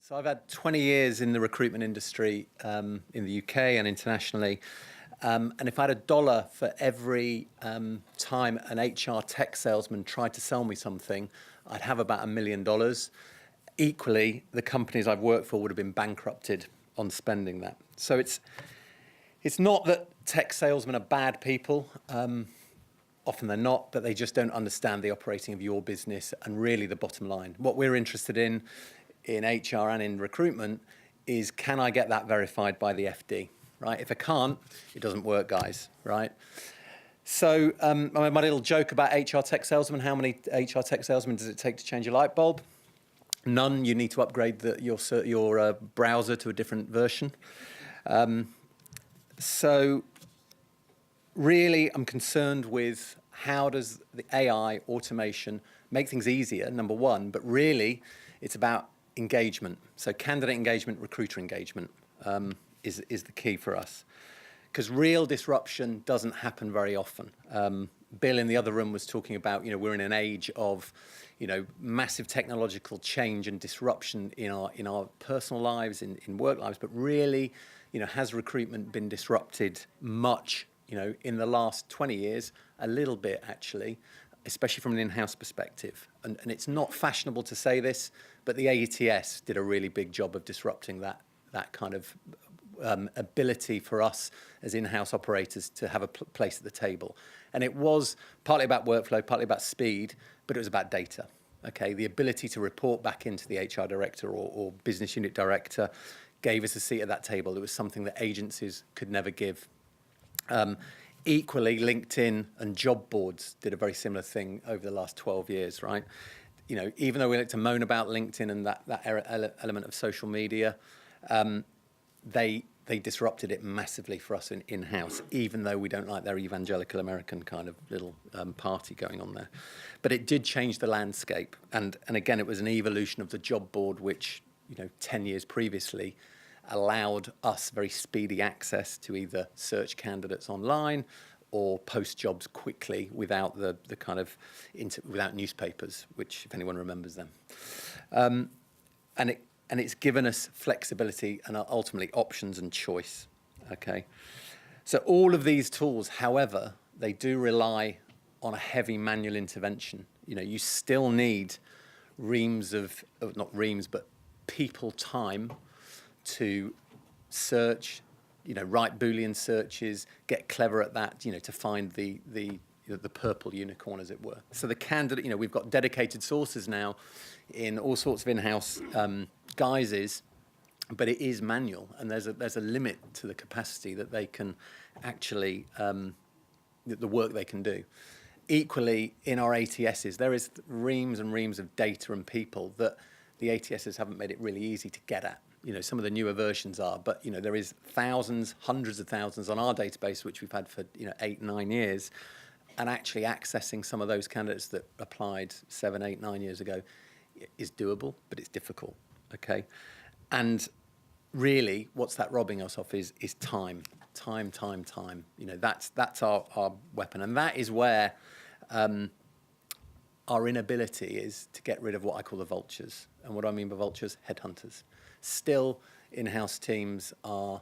So I've had 20 years in the recruitment industry in the UK and internationally. And if I had $1 for every time an HR tech salesman tried to sell me something, I'd have about $1 million. Equally, the companies I've worked for would have been bankrupted on spending that. So it's not that tech salesmen are bad people. Often they're not, but they just don't understand the operating of your business and really the bottom line. What we're interested in HR and in recruitment is, can I get that verified by the FD, right? If I can't, it doesn't work, guys, right? So my little joke about HR tech salesmen, how many HR tech salesmen does it take to change a light bulb? None. You need to upgrade your browser to a different version. So really, I'm concerned with how does the AI automation make things easier, number one, but really it's about engagement. So candidate engagement, recruiter engagement is the key for us. Because real disruption doesn't happen very often. Bill in the other room was talking about, we're in an age of, massive technological change and disruption in our personal lives, in work lives, but really, has recruitment been disrupted much, in the last 20 years? A little bit, actually, especially from an in-house perspective. And it's not fashionable to say this, but the AETS did a really big job of disrupting that kind of ability for us as in-house operators to have a place at the table. And it was partly about workflow, partly about speed, but it was about data. Okay, the ability to report back into the HR director or business unit director gave us a seat at that table. It was something that agencies could never give. Equally, LinkedIn and job boards did a very similar thing over the last 12 years, right? Even though we like to moan about LinkedIn and that element of social media, they disrupted it massively for us in-house, even though we don't like their evangelical American kind of little party going on there. But it did change the landscape. And again, it was an evolution of the job board, which, 10 years previously allowed us very speedy access to either search candidates online or post jobs quickly without the kind of, without newspapers, which, if anyone remembers them. And it's given us flexibility and ultimately options and choice, okay? So all of these tools, however, they do rely on a heavy manual intervention. You still need reams of, not reams, but people time to search, write Boolean searches, get clever at that, to find the purple unicorn, as it were. So the candidate, we've got dedicated sources now in all sorts of in-house guises, but it is manual, and there's a limit to the capacity that they can actually, the work they can do. Equally, in our ATSs, there is reams and reams of data and people that the ATSs haven't made it really easy to get at. Some of the newer versions are, but there is thousands, hundreds of thousands on our database, which we've had for 8, 9 years, and actually accessing some of those candidates that applied 7, 8, 9 years ago is doable, but it's difficult. Okay, and really, what's that robbing us of is time. That's our weapon, and that is where our inability is to get rid of what I call the vultures. And what I mean by vultures, headhunters. Still, in-house teams are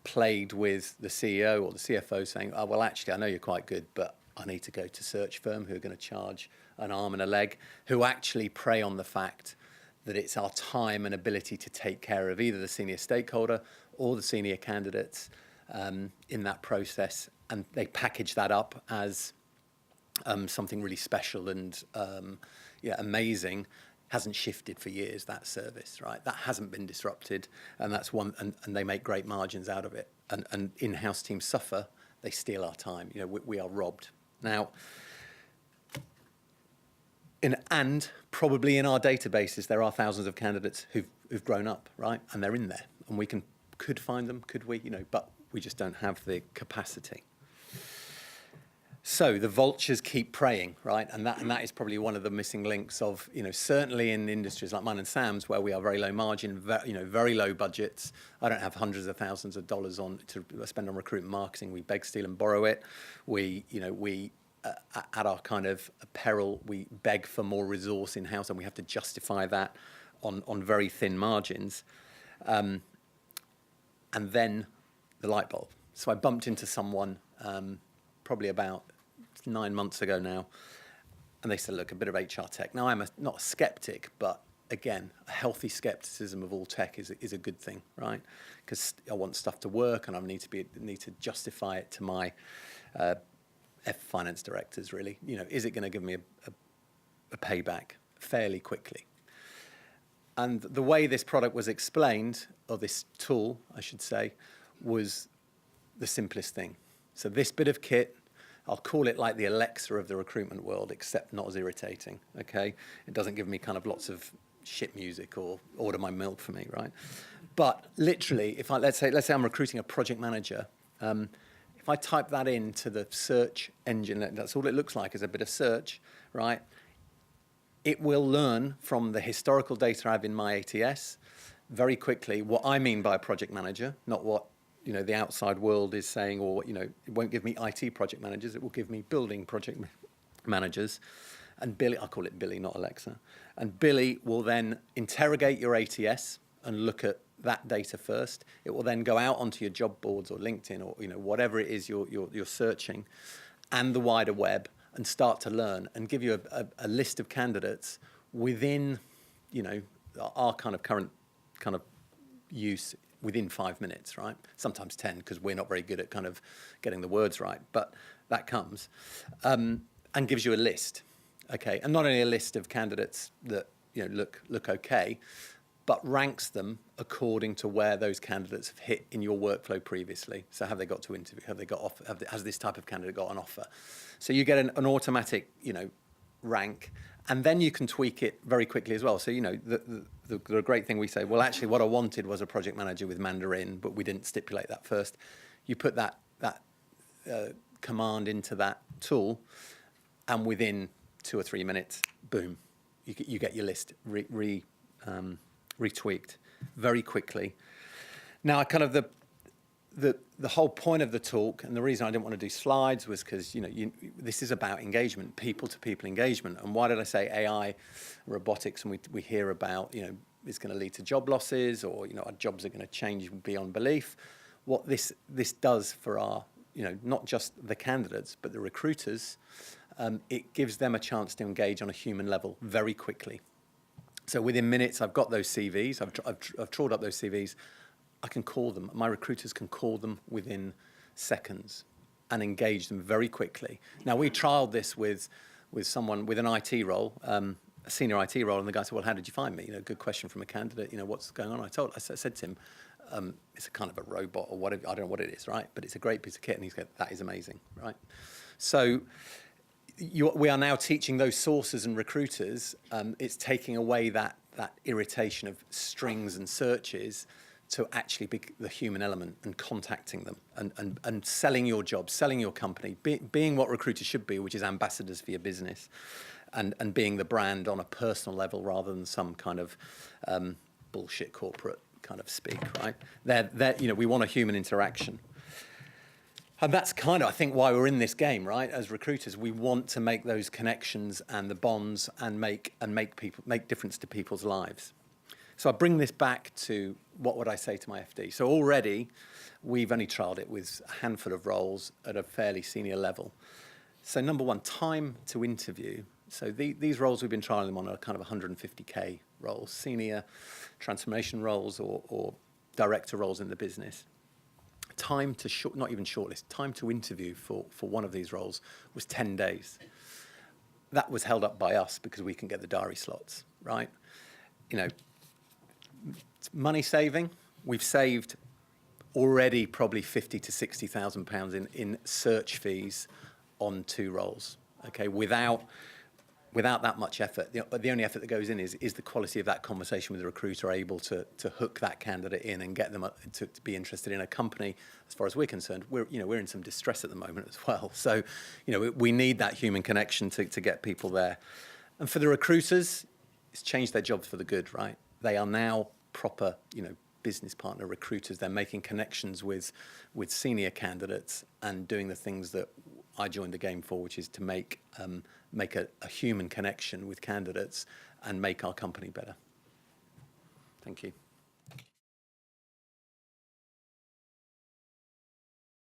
plagued with the CEO or the CFO saying, "Oh, well, actually, I know you're quite good, but I need to go to search firm who are going to charge an arm and a leg," who actually prey on the fact that it's our time and ability to take care of either the senior stakeholder or the senior candidates in that process. And they package that up as something really special and amazing. Hasn't shifted for years, that service, right? That hasn't been disrupted, and that's one, and they make great margins out of it. And in-house teams suffer, they steal our time. We are robbed. Now, and probably in our databases, there are thousands of candidates who've grown up, right? And they're in there, and we could find them, could we? But we just don't have the capacity. So the vultures keep preying, right? And that is probably one of the missing links of, certainly in industries like mine and Sam's, where we are very low margin, very low budgets. I don't have hundreds of thousands of dollars to spend on recruitment marketing. We beg, steal, and borrow it. We at our kind of peril, we beg for more resource in-house, and we have to justify that on very thin margins. And then the light bulb. So I bumped into someone probably about 9 months ago now, and they said, look, a bit of HR tech. Now, I'm not a skeptic, but again, a healthy skepticism of all tech is a good thing, right? Because I want stuff to work, and I need to justify it to my finance directors, really. You know, is it going to give me a payback fairly quickly? And the way this product was explained, or this tool, I should say, was the simplest thing. So this bit of kit, I'll call it like the Alexa of the recruitment world, except not as irritating, okay? It doesn't give me kind of lots of shit music or order my milk for me, right? But literally, if let's say I'm recruiting a project manager, if I type that into the search engine, that's all it looks like is a bit of search, right? It will learn from the historical data I have in my ATS very quickly what I mean by a project manager, not what the outside world is saying, or it won't give me IT project managers. It will give me building project managers. And Billy, I call it Billy, not Alexa. And Billy will then interrogate your ATS and look at that data first. It will then go out onto your job boards or LinkedIn or whatever it is you're searching, and the wider web, and start to learn and give you a list of candidates within our kind of current kind of use within 5 minutes, right? Sometimes 10, because we're not very good at kind of getting the words right, but that comes, and gives you a list. Okay, and not only a list of candidates that look okay, but ranks them according to where those candidates have hit in your workflow previously. So have they got to interview? Have they got off? Has this type of candidate got an offer? So you get an automatic rank, and then you can tweak it very quickly as well. So the great thing we say, well, actually, what I wanted was a project manager with Mandarin, but we didn't stipulate that first. You put that command into that tool, and within 2 or 3 minutes, boom, you get your list retweaked very quickly. Now, kind of the whole point of the talk, and the reason I didn't want to do slides was because this is about engagement, people-to-people engagement. And why did I say AI, robotics, and we hear about it's going to lead to job losses, or our jobs are going to change beyond belief. What this does for our not just the candidates but the recruiters, it gives them a chance to engage on a human level very quickly. So within minutes, I've got those CVs. I've trawled up those CVs. I can call them. My recruiters can call them within seconds and engage them very quickly. Now, we trialed this with someone with an IT role, a senior IT role, and the guy said, well, how did you find me? Good question from a candidate. What's going on? I said to him, it's a kind of a robot or whatever. I don't know what it is, right? But it's a great piece of kit. And he's going, that is amazing, right? So we are now teaching those sources and recruiters. It's taking away that irritation of strings and searches to actually be the human element and contacting them and selling your job, selling your company, being what recruiters should be, which is ambassadors for your business, and being the brand on a personal level rather than some kind of bullshit corporate kind of speak, right? We want a human interaction. And that's kind of, I think, why we're in this game, right? As recruiters, we want to make those connections and the bonds and make difference to people's lives. So I bring this back to what would I say to my FD. So already, we've only trialled it with a handful of roles at a fairly senior level. So number one, time to interview. So these roles we've been trialling them on are kind of 150K roles, senior transformation roles or director roles in the business. Time to not even shortlist, time to interview for one of these roles was 10 days. That was held up by us because we can get the diary slots, right? Money saving. We've saved already probably £50,000 to £60,000 in search fees on 2 roles. Okay, without that much effort. The only effort that goes in is the quality of that conversation with the recruiter, able to hook that candidate in and get them to be interested in a company. As far as we're concerned, we're in some distress at the moment as well. So, we need that human connection to get people there. And for the recruiters, it's changed their jobs for the good, right? They are now proper, business partner recruiters. They're making connections with senior candidates and doing the things that I joined the game for, which is to make a human connection with candidates and make our company better. Thank you.